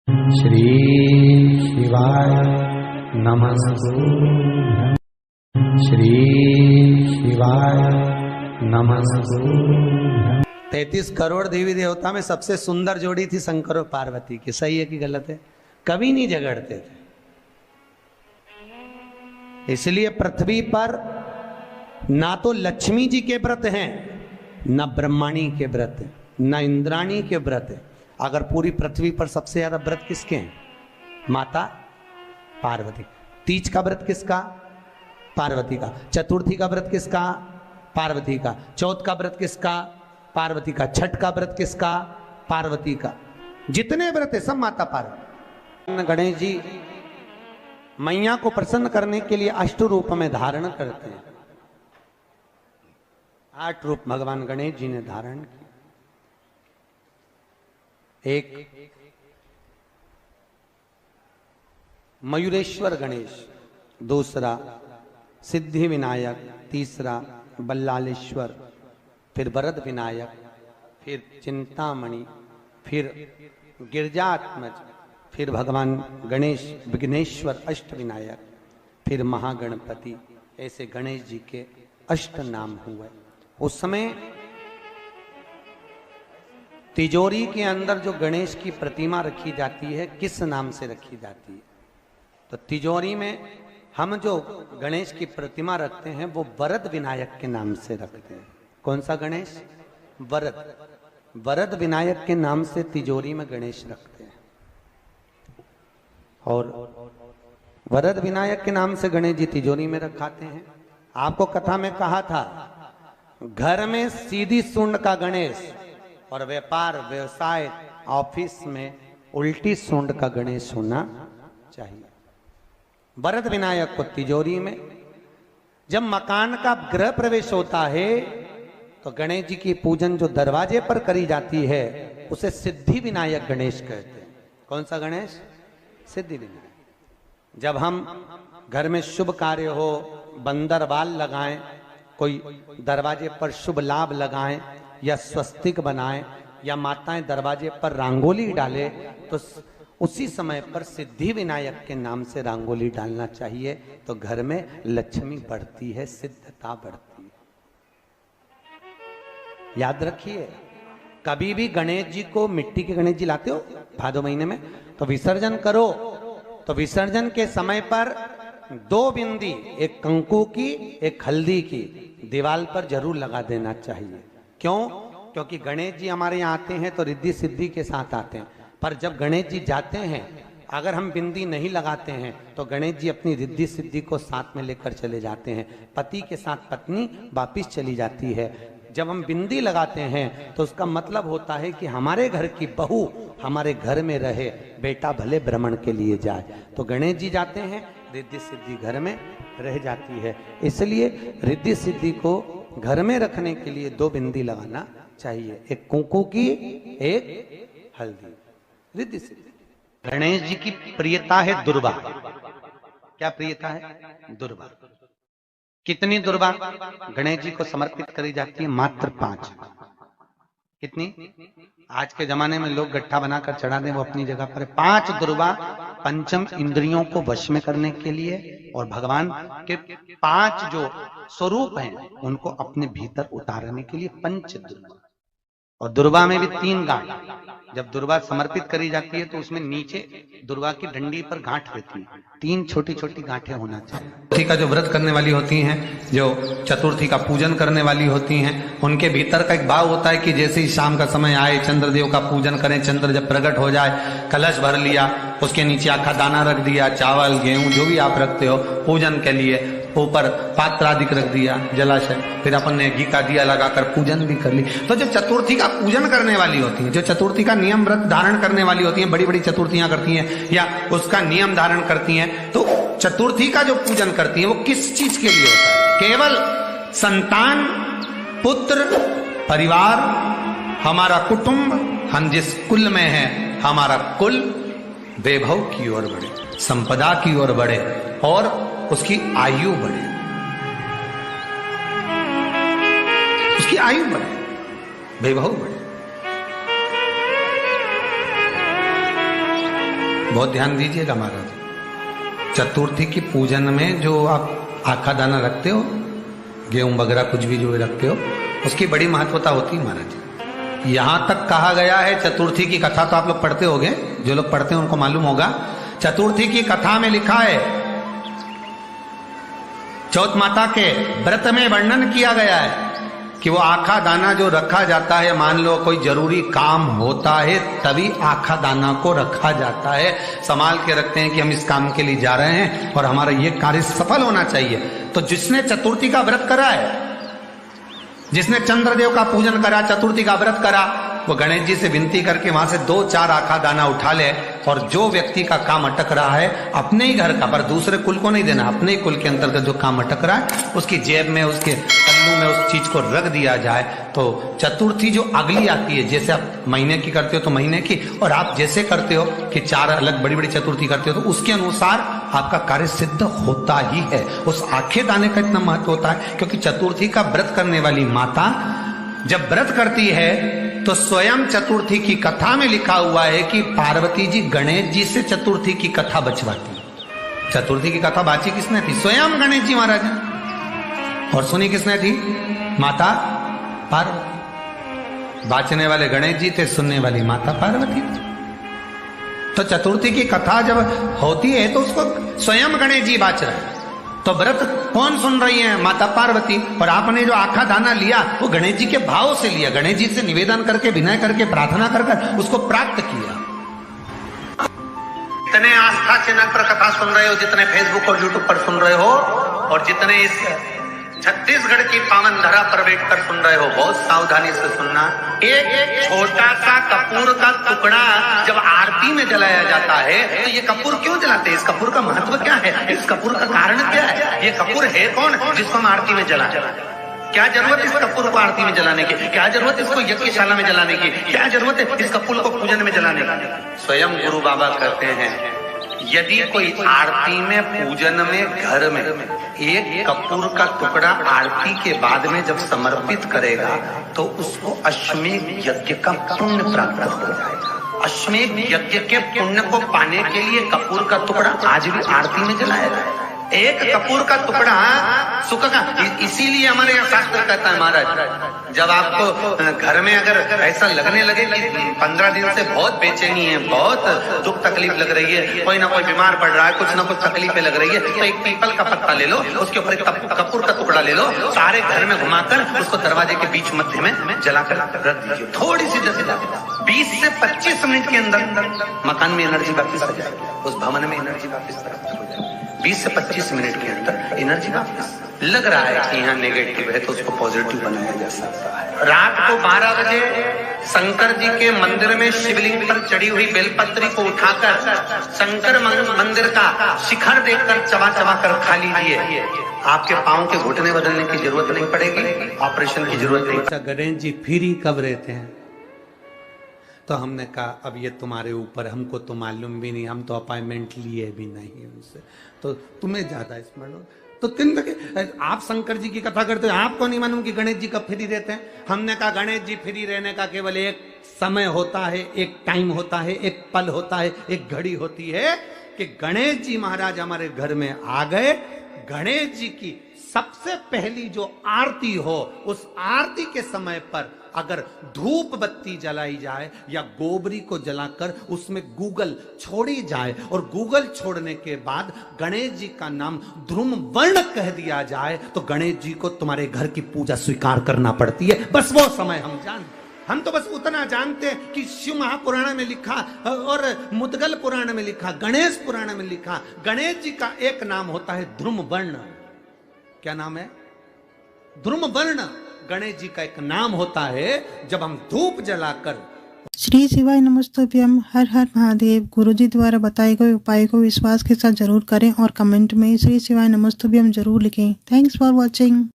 श्री शिवाय नमस्तुभ्यं। श्री शिवाय नमस्तुभ्यं। 33 करोड़ देवी देवता में सबसे सुंदर जोड़ी थी शंकर और पार्वती की। सही है कि गलत है? कभी नहीं झगड़ते थे। इसलिए पृथ्वी पर ना तो लक्ष्मी जी के व्रत हैं, ना ब्रह्माणी के व्रत हैं, ना इंद्राणी के व्रत हैं। अगर पूरी पृथ्वी पर सबसे ज्यादा व्रत किसके हैं? माता पार्वती। तीज का व्रत किसका? पार्वती का। चतुर्थी का व्रत किसका? पार्वती का। चौथ का व्रत किसका? पार्वती का। छठ का व्रत किसका? पार्वती का। जितने व्रत है सब माता पार्वती। गणेश जी मैया को प्रसन्न करने के लिए अष्ट रूप में धारण करते हैं। 8 रूप भगवान गणेश जी ने धारण किए। एक मयूरेश्वर गणेश, दूसरा सिद्धि विनायक, तीसरा बल्लालेश्वर, फिर वरद विनायक, फिर चिंतामणि, फिर गिरजात्मज, फिर भगवान गणेश विघ्नेश्वर अष्ट विनायक, फिर महागणपति। ऐसे गणेश जी के अष्ट नाम हुए। उस समय तिजोरी के अंदर जो गणेश की प्रतिमा रखी जाती है किस नाम से रखी जाती है? तो तिजोरी में हम जो गणेश की प्रतिमा रखते हैं वो वरद विनायक के नाम से रखते हैं। कौन सा गणेश? वरद। वरद विनायक के नाम से तिजोरी में गणेश रखते हैं। और वरद विनायक के नाम से गणेश जी तिजोरी में रखाते हैं। आपको कथा में कहा था, घर में सीधी सूंड का गणेश और व्यापार व्यवसाय ऑफिस में उल्टी सूंड का गणेश होना चाहिए। वरद विनायक को तिजोरी में। जब मकान का गृह प्रवेश होता है तो गणेश जी की पूजन जो दरवाजे पर करी जाती है उसे सिद्धि विनायक गणेश कहते हैं। कौन सा गणेश? सिद्धि विनायक। जब हम घर में शुभ कार्य हो, बंदर बाल लगाएं, कोई दरवाजे पर शुभ लाभ लगाएं या स्वस्तिक बनाएं या माताएं दरवाजे पर रंगोली डाले तो उसी समय पर सिद्धि विनायक के नाम से रंगोली डालना चाहिए। तो घर में लक्ष्मी बढ़ती है, सिद्धता बढ़ती है। याद रखिए, कभी भी गणेश जी को, मिट्टी के गणेश जी लाते हो भादो महीने में, तो विसर्जन करो तो विसर्जन के समय पर 2 बिंदी, एक कंकु की एक हल्दी की, दीवार पर जरूर लगा देना चाहिए। क्यों? क्योंकि गणेश जी हमारे यहाँ आते हैं तो रिद्धि सिद्धि के साथ आते हैं। पर जब गणेश जी जाते हैं, अगर हम बिंदी नहीं लगाते हैं तो गणेश जी अपनी रिद्धि सिद्धि को साथ में लेकर चले जाते हैं। पति के साथ पत्नी वापिस चली जाती है। जब हम बिंदी लगाते हैं तो उसका मतलब होता है कि हमारे घर की बहू हमारे घर में रहे, बेटा भले भ्रमण के लिए जाए। तो गणेश जी जाते हैं, रिद्धि सिद्धि घर में रह जाती है। इसलिए रिद्धि सिद्धि को घर में रखने के लिए 2 बिंदी लगाना चाहिए, एक कुंकू की, एक हल्दी। रिद्धि सिद्धि। गणेश जी की प्रियता है दुर्वा। क्या प्रियता है? दुर्वा। कितनी दुर्वा गणेश जी को समर्पित करी जाती है? मात्र 5। कितनी? आज के जमाने में लोग गट्ठा बनाकर चढ़ा दें, वो अपनी जगह पर 5 दुर्वा पंचम इंद्रियों को वश में करने के लिए और भगवान के 5 जो स्वरूप हैं उनको अपने भीतर उतारने के लिए 5 दुर्वा। और दुर्वा में भी 3 गांठ। जब दुर्वा समर्पित करी जाती है तो उसमें नीचे दुर्वा की डंडी पर गांठ रहती है, 3 छोटी छोटी गांठें होना चाहिए। चतुर्थी का जो व्रत करने वाली होती हैं, जो चतुर्थी का पूजन करने वाली होती हैं, उनके भीतर का एक भाव होता है कि जैसे ही शाम का समय आए चंद्रदेव का पूजन करें। चंद्र जब प्रकट हो जाए, कलश भर लिया, उसके नीचे आखा दाना रख दिया, चावल गेहूं जो भी आप रखते हो पूजन के लिए, ऊपर पात्र आदि रख दिया, जलाशय, फिर अपन ने घी का दिया लगाकर पूजन भी कर ली। तो जो चतुर्थी का पूजन करने वाली होती है, जो चतुर्थी का नियम व्रत धारण करने वाली होती है, बड़ी बड़ी चतुर्थियां करती हैं या उसका नियम धारण करती हैं, तो चतुर्थी का जो पूजन करती है वो किस चीज के लिए होता है? केवल संतान, पुत्र, परिवार, हमारा कुटुंब, हम जिस कुल में हैं, हमारा कुल वैभव की ओर बढ़े, संपदा की ओर बढ़े और उसकी आयु बढ़े, उसकी आयु बढ़े, वैभव बढ़े। बहुत ध्यान दीजिएगा महाराज। चतुर्थी की पूजन में जो आप आखा दाना रखते हो, गेहूं वगैरह कुछ भी जो रखते हो, उसकी बड़ी महत्वता होती है महाराज। यहां तक कहा गया है, चतुर्थी की कथा तो आप लोग पढ़ते होंगे, जो लोग पढ़ते हैं उनको मालूम होगा। चतुर्थी की कथा में लिखा है, चौथ माता के व्रत में वर्णन किया गया है कि वो आखा दाना जो रखा जाता है, मान लो कोई जरूरी काम होता है तभी आखा दाना को रखा जाता है, संभाल के रखते हैं कि हम इस काम के लिए जा रहे हैं और हमारा ये कार्य सफल होना चाहिए। तो जिसने चतुर्थी का व्रत करा है, जिसने चंद्रदेव का पूजन करा, चतुर्थी का व्रत करा, वो गणेश जी से विनती करके वहां से 2-4 आखा दाना उठा ले, और जो व्यक्ति का काम अटक रहा है अपने ही घर का, पर दूसरे कुल को नहीं देना, अपने ही कुल के अंतर्गत जो काम अटक रहा है उसकी जेब में, उसके पल्लू में उस चीज को रख दिया जाए। तो चतुर्थी जो अगली आती है, जैसे आप महीने की करते हो तो महीने की, और आप जैसे करते हो कि 4 अलग बड़ी बड़ी चतुर्थी करते हो तो उसके अनुसार आपका कार्य सिद्ध होता ही है। उस आखे दाने का इतना महत्व होता है क्योंकि चतुर्थी का व्रत करने वाली माता जब व्रत करती है तो स्वयं चतुर्थी की कथा में लिखा हुआ है कि पार्वती जी गणेश जी से चतुर्थी की कथा बचवाती। चतुर्थी की कथा बाची किसने थी? स्वयं गणेश जी महाराज ने। और सुनी किसने थी? माता पार्वती। बाचने वाले गणेश जी थे, सुनने वाली माता पार्वती थी। तो चतुर्थी की कथा जब होती है तो उसको स्वयं गणेश जी बाच रहे हैं। तो व्रत कौन सुन रही है? माता पार्वती। और आपने जो आखा दाना लिया वो गणेश जी के भाव से लिया, गणेश जी से निवेदन करके, विनय करके, प्रार्थना कर उसको प्राप्त किया। जितने आस्था चैनल पर कथा सुन रहे हो, जितने फेसबुक और यूट्यूब पर सुन रहे हो, और जितने इस छत्तीसगढ़ की पावन धरा पर बैठकर सुन रहे हो, बहुत सावधानी से सुनना। एक छोटा सा कपूर का टुकड़ा जब आरती में जलाया जाता है तो ये कपूर क्यों जलाते हैं? इस कपूर का महत्व क्या है? इस कपूर का कारण क्या है? ये कपूर है कौन जिसको हम आरती में जलाते? क्या जरूरत इस कपूर को आरती में जलाने की? क्या जरूरत इसको यज्ञशाला में जलाने की? क्या जरूरत है इस कपूर को पूजन में जलाने की? स्वयं गुरु बाबा कहते हैं, यदि कोई आरती में, पूजन में, घर में एक कपूर का टुकड़ा आरती के बाद में जब समर्पित करेगा तो उसको अश्वमेध यज्ञ का पुण्य प्राप्त हो जाएगा। अश्वमेध यज्ञ के पुण्य को पाने के लिए कपूर का टुकड़ा आज भी आरती में जलाया जाएगा। एक कपूर का टुकड़ा सुख का, इसीलिए हमारे यहाँ शास्त्र कहता है महाराज, जब आपको घर में अगर ऐसा लगने लगे कि 15 दिन से बहुत बेचैनी है, बहुत दुख तकलीफ लग रही है, कोई ना कोई बीमार पड़ रहा है, कुछ ना कुछ तकलीफें लग रही है, तो एक पीपल का पत्ता ले लो, उसके ऊपर एक कपूर का टुकड़ा ले लो, सारे घर में घुमाकर उसको दरवाजे के बीच मध्य में जलाकर रख दीजिए। थोड़ी सी जगह 20 से 25 मिनट के अंदर मकान में एनर्जी वापिस आ जाएगी, उस भवन में एनर्जी वापिस हो जाएगी। 20 से 25 मिनट के अंदर एनर्जी वापस। लग रहा है कि यहाँ नेगेटिव है तो उसको पॉजिटिव बनाया जा सकता है। रात को 12 बजे शंकर जी के मंदिर में शिवलिंग पर चढ़ी हुई बेलपत्री को उठाकर शंकर मंदिर का शिखर देखकर चबा चबा कर खा लीजिए। आपके पाँव के घुटने बदलने की जरूरत नहीं पड़ेगी, ऑपरेशन की जरूरत नहीं। गणेश जी फ्री कब रहते हैं? तो हमने कहा अब ये तुम्हारे ऊपर, हमको तो मालूम भी नहीं, हम तो अपॉइंटमेंट लिए भी नहीं उनसे, तो तुम्हें ज्यादा स्मरण। तो 3 बजे आप शंकर जी की कथा करते हो, आपको नहीं मालूम कि गणेश जी कब फ्री रहते हैं? हमने कहा गणेश जी फ्री रहने का केवल एक समय होता है, एक टाइम होता है, एक पल होता है, एक घड़ी होती है कि गणेश जी महाराज हमारे घर में आ गए। गणेश जी की सबसे पहली जो आरती हो, उस आरती के समय पर अगर धूप बत्ती जलाई जाए या गोबरी को जलाकर उसमें गूगल छोड़ी जाए और गूगल छोड़ने के बाद गणेश जी का नाम ध्रुम वर्ण कह दिया जाए तो गणेश जी को तुम्हारे घर की पूजा स्वीकार करना पड़ती है। बस वो समय हम तो बस उतना जानते हैं कि शिव महापुराण में लिखा और मुद्गल पुराण में लिखा, गणेश पुराण में लिखा, गणेश जी का एक नाम होता है ध्रुम वर्ण। क्या नाम है? ध्रुम वर्ण गणेश जी का एक नाम होता है। जब हम धूप जलाकर श्री शिवाय नमस्तुभ्यम, हर हर महादेव। गुरुजी द्वारा बताए गए उपाय को विश्वास के साथ जरूर करें और कमेंट में श्री शिवाय नमस्तुभ्यम जरूर लिखें। Thanks for watching.